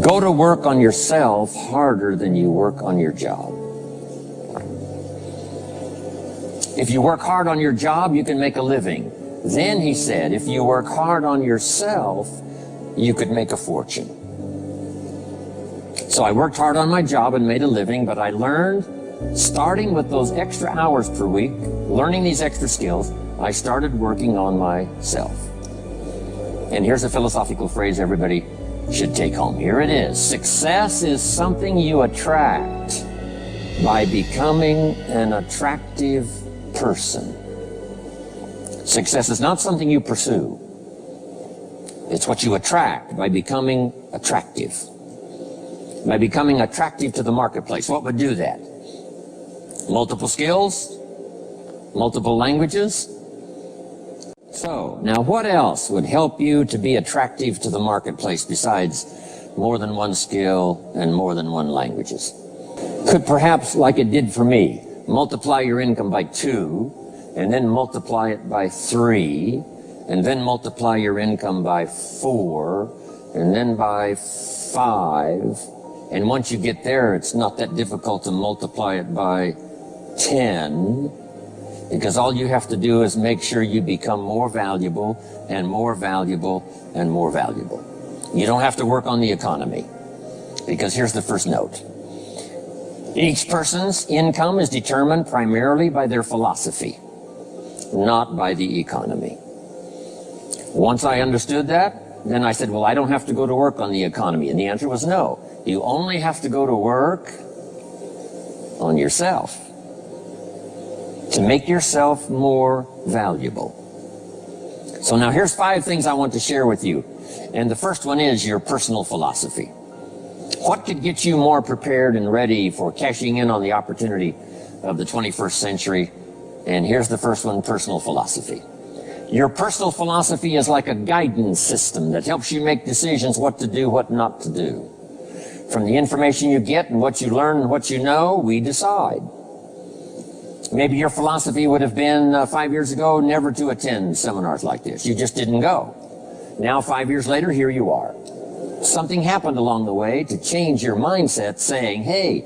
Go to work on yourself harder than you work on your job. If you work hard on your job, you can make a living. Then he said, if you work hard on yourself, you could make a fortune. So I worked hard on my job and made a living, but I learned, starting with those extra hours per week, learning these extra skills, I started working on myself. And here's a philosophical phrase everybody should take home. Here it is. Success is something you attract by becoming an attractive person. Success is not something you pursue. It's what you attract by becoming attractive. By becoming attractive to the marketplace. What would do that? Multiple skills? Multiple languages? So, now what else would help you to be attractive to the marketplace besides more than one skill and more than one languages? Could perhaps, like it did for me, multiply your income by 2, and then multiply it by 3, and then multiply your income by 4, and then by 5, and once you get there, it's not that difficult to multiply it by 10, because all you have to do is make sure you become more valuable and more valuable and more valuable. You don't have to work on the economy, because here's the first note. Each person's income is determined primarily by their philosophy, not by the economy. Once I understood that, then I said, well, I don't have to go to work on the economy. And the answer was no. You only have to go to work on yourself to make yourself more valuable. So now here's 5 things I want to share with you. And the first one is your personal philosophy. What could get you more prepared and ready for cashing in on the opportunity of the 21st century? And here's the first one, personal philosophy. Your personal philosophy is like a guidance system that helps you make decisions what to do, what not to do. From the information you get and what you learn and what you know, we decide. Maybe your philosophy would have been 5 years ago never to attend seminars like this. You just didn't go. Now 5 years later, here you are. Something happened along the way to change your mindset, saying, hey,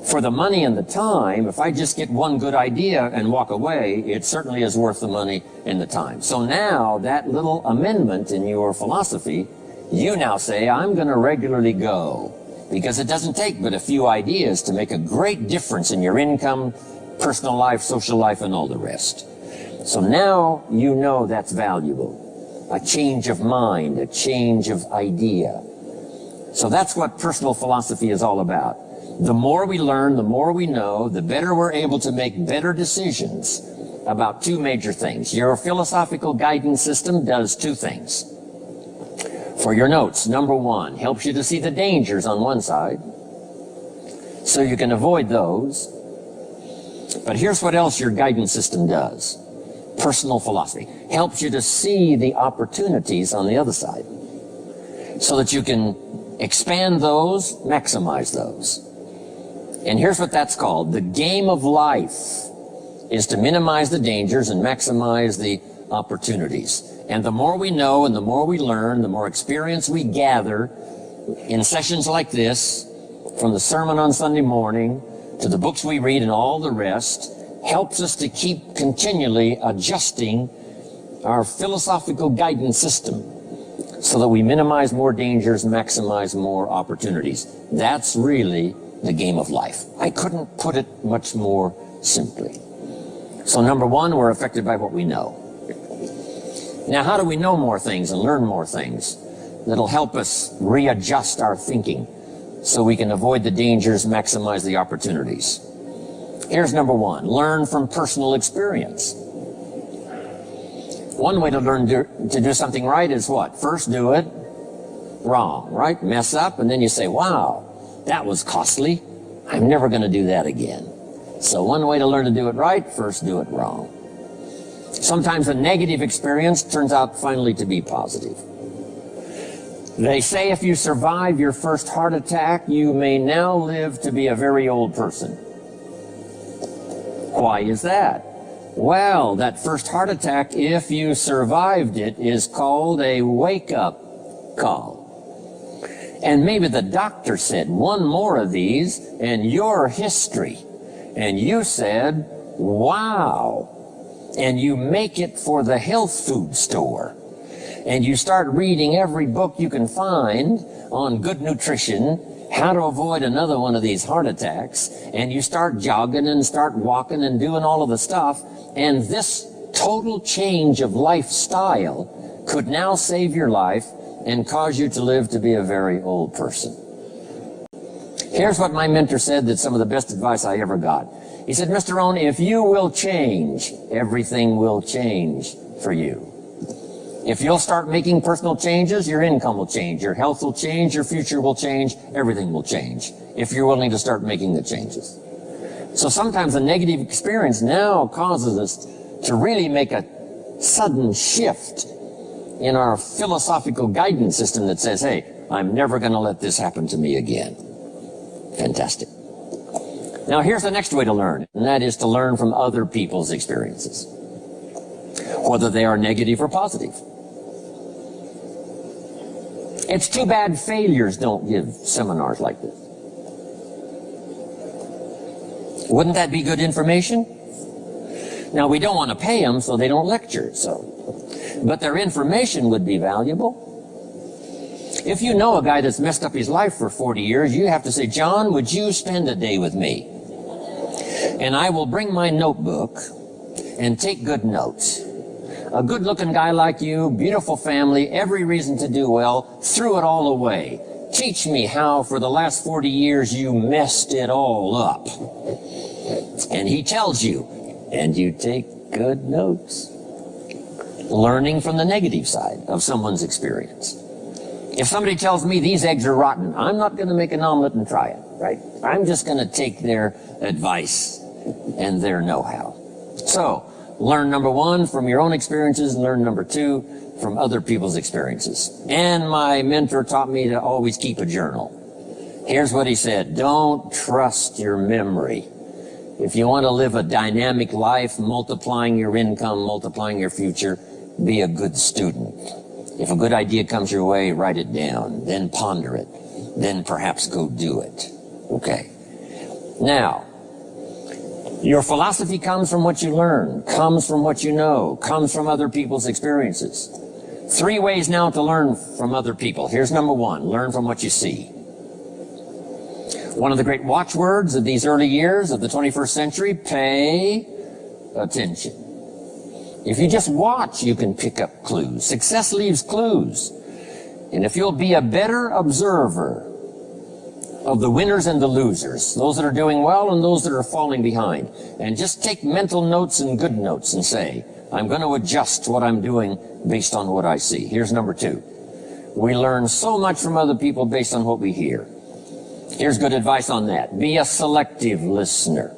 for the money and the time, if I just get one good idea and walk away, it certainly is worth the money and the time. So now that little amendment in your philosophy, you now say, I'm going to regularly go, because it doesn't take but a few ideas to make a great difference in your income, personal life, social life, and all the rest. So now you know that's valuable. A change of mind, a change of idea. So that's what personal philosophy is all about. The more we learn, the more we know, the better we're able to make better decisions about 2 major things. Your philosophical guidance system does 2 things. For your notes, number 1, helps you to see the dangers on one side, so you can avoid those. But here's what else your guidance system does. Personal philosophy helps you to see the opportunities on the other side, so that you can expand those, maximize those. And here's what that's called. The game of life is to minimize the dangers and maximize the opportunities. And the more we know and the more we learn, the more experience we gather in sessions like this, from the sermon on Sunday morning to the books we read and all the rest, helps us to keep continually adjusting our philosophical guidance system so that we minimize more dangers, maximize more opportunities. That's really the game of life. I couldn't put it much more simply. So number 1, we're affected by what we know. Now, how do we know more things and learn more things that'll help us readjust our thinking so we can avoid the dangers, maximize the opportunities? Here's number 1, learn from personal experience. One way to learn to do something right is what? First do it wrong, right? Mess up, and then you say, wow, that was costly. I'm never going to do that again. So one way to learn to do it right, first do it wrong. Sometimes a negative experience turns out finally to be positive. They say if you survive your first heart attack, you may now live to be a very old person. Why is that? Well, that first heart attack, if you survived it, is called a wake-up call. And maybe the doctor said, one more of these and you're history. And you said, wow. And you make it for the health food store. And you start reading every book you can find on good nutrition, how to avoid another one of these heart attacks. And you start jogging and start walking and doing all of the stuff. And this total change of lifestyle could now save your life and cause you to live to be a very old person. Here's what my mentor said, that's some of the best advice I ever got. He said, Mr. Rohn, if you will change, everything will change for you. If you'll start making personal changes, your income will change, your health will change, your future will change, everything will change, if you're willing to start making the changes. So sometimes a negative experience now causes us to really make a sudden shift in our philosophical guidance system that says, hey, I'm never going to let this happen to me again. Fantastic. Now here's the next way to learn, and that is to learn from other people's experiences, whether they are negative or positive. It's too bad failures don't give seminars like this. Wouldn't that be good information? Now, we don't want to pay them, so they don't lecture, but their information would be valuable. If you know a guy that's messed up his life for 40 years, you have to say, John, would you spend a day with me? And I will bring my notebook and take good notes. A good-looking guy like you, beautiful family, every reason to do well, threw it all away. Teach me how for the last 40 years you messed it all up. And he tells you, and you take good notes. Learning from the negative side of someone's experience. If somebody tells me these eggs are rotten, I'm not going to make an omelet and try it, right? I'm just going to take their advice and their know-how. So, learn number one from your own experiences, and learn number two from other people's experiences. And my mentor taught me to always keep a journal. Here's what he said, don't trust your memory. If you want to live a dynamic life, multiplying your income, multiplying your future, be a good student. If a good idea comes your way, write it down, then ponder it, then perhaps go do it. Okay. Now, your philosophy comes from what you learn, comes from what you know, comes from other people's experiences. 3 ways now to learn from other people. Here's number 1, learn from what you see. One of the great watchwords of these early years of the 21st century, pay attention. If you just watch, you can pick up clues. Success leaves clues. And if you'll be a better observer of the winners and the losers, those that are doing well and those that are falling behind, and just take mental notes and good notes and say, I'm going to adjust what I'm doing based on what I see. Here's number 2. We learn so much from other people based on what we hear. Here's good advice on that. Be a selective listener.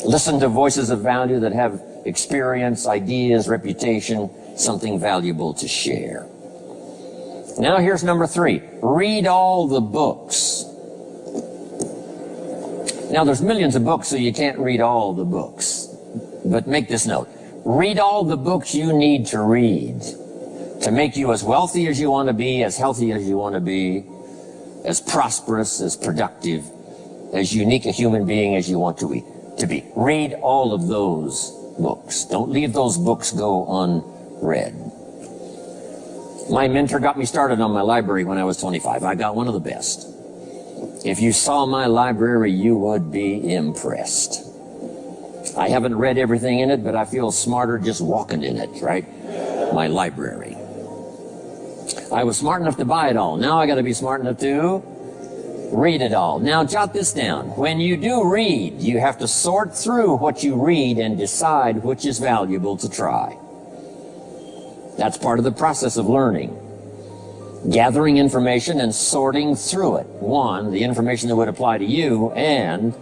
Listen to voices of value that have experience, ideas, reputation, something valuable to share. Now here's number 3. Read all the books. Now there's millions of books, so you can't read all the books. But make this note. Read all the books you need to read to make you as wealthy as you want to be, as healthy as you want to be, as prosperous, as productive, as unique a human being as you want to be. Read all of those books. Don't leave those books go unread. My mentor got me started on my library when I was 25. I got one of the best. If you saw my library, you would be impressed. I haven't read everything in it, but I feel smarter just walking in it, right? My library. I was smart enough to buy it all. Now I got to be smart enough to read it all. Now jot this down. When you do read, you have to sort through what you read and decide which is valuable to try. That's part of the process of learning. Gathering information and sorting through it. 1, the information that would apply to you, and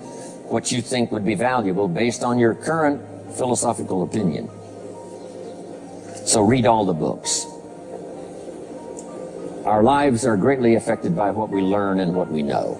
what you think would be valuable based on your current philosophical opinion. So read all the books. Our lives are greatly affected by what we learn and what we know.